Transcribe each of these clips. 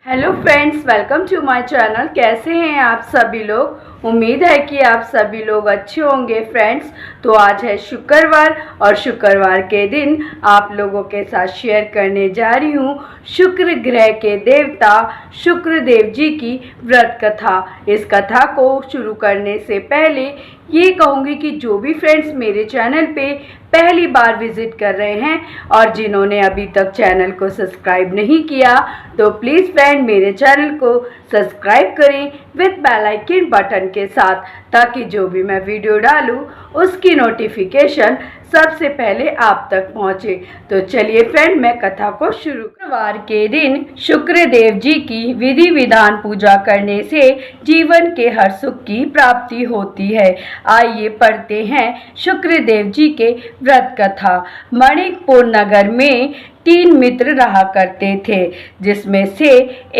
Hello friends, welcome to my channel. कैसे हैं आप सभी लोग? उम्मीद है कि आप सभी लोग अच्छे होंगे। फ्रेंड्स, तो आज है शुक्रवार और शुक्रवार के दिन आप लोगों के साथ शेयर करने जा रही हूँ शुक्र ग्रह के देवता शुक्र देव जी की व्रत कथा। इस कथा को शुरू करने से पहले ये कहूँगी कि जो भी फ्रेंड्स मेरे चैनल पे पहली बार विजिट कर रहे हैं और जिन्होंने अभी तक चैनल को सब्सक्राइब नहीं किया, तो प्लीज़ फ्रेंड मेरे चैनल को सब्सक्राइब करें विद बेल आइकन बटन के साथ, ताकि जो भी मैं वीडियो डालूं उसकी नोटिफिकेशन सबसे पहले आप तक पहुंचे। तो चलिए फ्रेंड, मैं कथा को शुरू। शुक्रवार के दिन शुक्र देव जी की विधि विधान पूजा करने से जीवन के हर सुख की प्राप्ति होती है। आइए पढ़ते हैं शुक्र देव जी के व्रत कथा। मणिकपुर नगर में 3 मित्र रहा करते थे, जिसमें से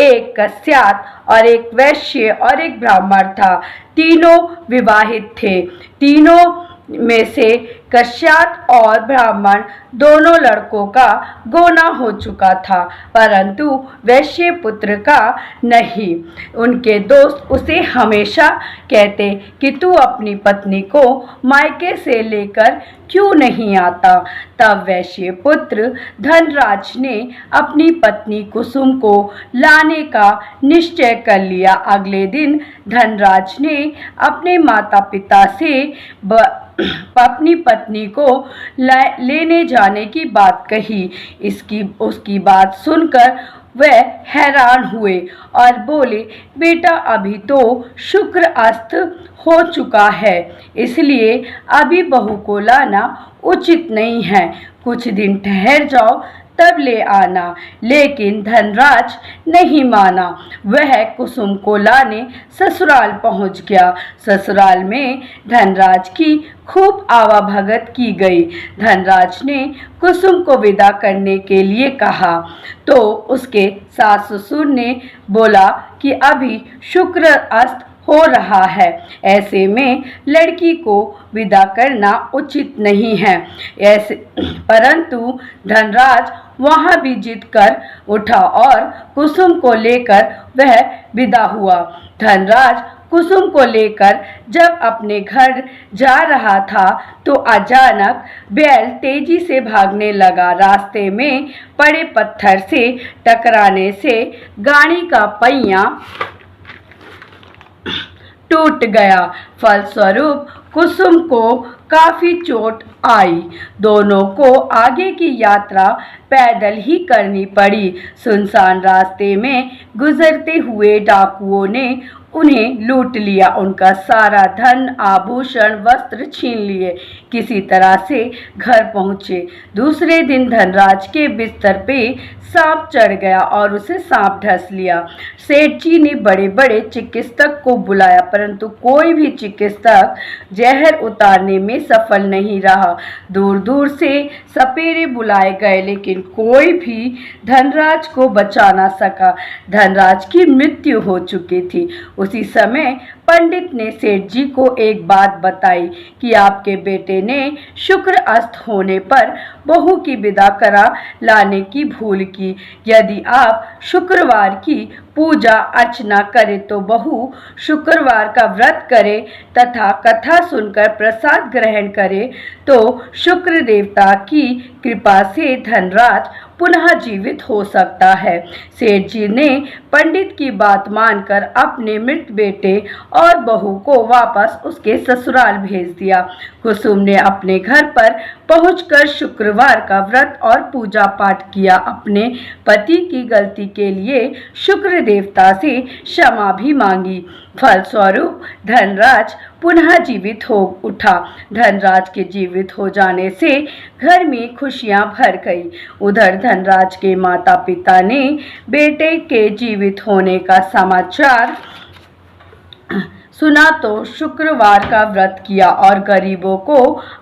एक कस्यात और एक वैश्य और एक ब्राह्मण था। तीनों विवाहित थे। तीनों में से कस्यात और ब्राह्मण दोनों लड़कों का गोना हो चुका था, परंतु वैश्य पुत्र का नहीं। उनके दोस्त उसे हमेशा कहते कि तू अपनी पत्नी को मायके से लेकर क्यों नहीं आता। तब वैश्य पुत्र धनराज ने अपनी पत्नी कुसुम को लाने का निश्चय कर लिया। अगले दिन धनराज ने अपने माता पिता से अपनी पत्नी को लेने जाने की बात कही। उसकी बात सुनकर वह हैरान हुए और बोले, बेटा अभी तो शुक्र अस्त हो चुका है, इसलिए अभी बहू को लाना उचित नहीं है। कुछ दिन ठहर जाओ तब ले आना। लेकिन धनराज नहीं माना। वह कुसुम को लाने ससुराल पहुंच गया। ससुराल में धनराज की खूब आवाभगत की गई। धनराज ने कुसुम को विदा करने के लिए कहा, तो उसके सास ससुर ने बोला कि अभी शुक्र अस्त हो रहा है, ऐसे में लड़की को विदा करना उचित नहीं है। ऐसे परंतु धनराज वहां भी जिद कर उठा और कुसुम को लेकर वह विदा हुआ। धनराज कुसुम को लेकर जब अपने घर जा रहा था, तो अचानक बैल तेजी से भागने लगा। रास्ते में पड़े पत्थर से टकराने से गाड़ी का पहिया टूट गया। फलस्वरूप कुसुम को काफी चोट आई। दोनों को आगे की यात्रा पैदल ही करनी पड़ी। सुनसान रास्ते में गुजरते हुए डाकुओं ने उन्हें लूट लिया। उनका सारा धन, आभूषण, वस्त्र छीन लिए। किसी तरह से घर पहुंचे। दूसरे दिन धनराज के बिस्तर पे सांप चढ़ गया और उसे सांप डस लिया। सेठ जी ने बड़े बड़े चिकित्सक को बुलाया, परंतु कोई भी चिकित्सक जहर उतारने में सफल नहीं रहा। दूर दूर से सपेरे बुलाए गए, लेकिन कोई भी धनराज को बचा ना सका। धनराज की मृत्यु हो चुकी थी। उसी समय पंडित ने सेठ जी को एक बात बताई कि आपके बेटे ने शुक्र अस्त होने पर बहू की विदा करा लाने की भूल की। यदि आप शुक्रवार की पूजा अर्चना करे तो बहू शुक्रवार का व्रत करे तथा कथा सुनकर प्रसाद ग्रहण करे, तो शुक्र देवता की कृपा से धनराज पुनः जीवित हो सकता है। सेठ जी ने पंडित की बात मानकर अपने मृत बेटे और बहू को वापस उसके ससुराल भेज दिया। कुसुम ने अपने घर पर पहुंचकर शुक्रवार का व्रत और पूजा पाठ किया। अपने पति की गलती के लिए शुक्र देवता से क्षमा भी मांगी। फलस्वरूप धनराज पुनः जीवित हो उठा। धनराज के जीवित हो जाने से घर में खुशियां भर गई। उधर धनराज के माता पिता ने बेटे के जीवित होने का समाचार सुना तो शुक्रवार का व्रत किया और गरीबों को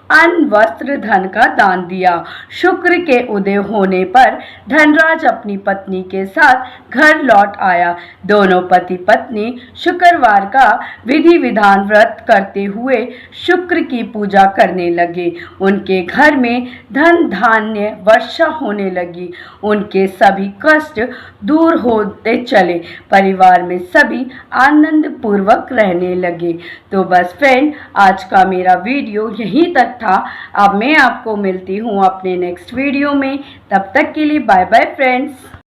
अन्न वस्त्र धन का दान दिया। शुक्र के उदय होने पर धनराज अपनी पत्नी के साथ घर लौट आया। दोनों पति पत्नी शुक्रवार का विधि विधान व्रत करते हुए शुक्र की पूजा करने लगे। उनके घर में धन धान्य वर्षा होने लगी। उनके सभी कष्ट दूर होते चले। परिवार में सभी आनंद पूर्वक रहने लगे। तो बस फ्रेंड, आज का मेरा वीडियो यहीं तक था। अब मैं आपको मिलती हूँ अपने नेक्स्ट वीडियो में। तब तक के लिए बाय बाय फ्रेंड्स।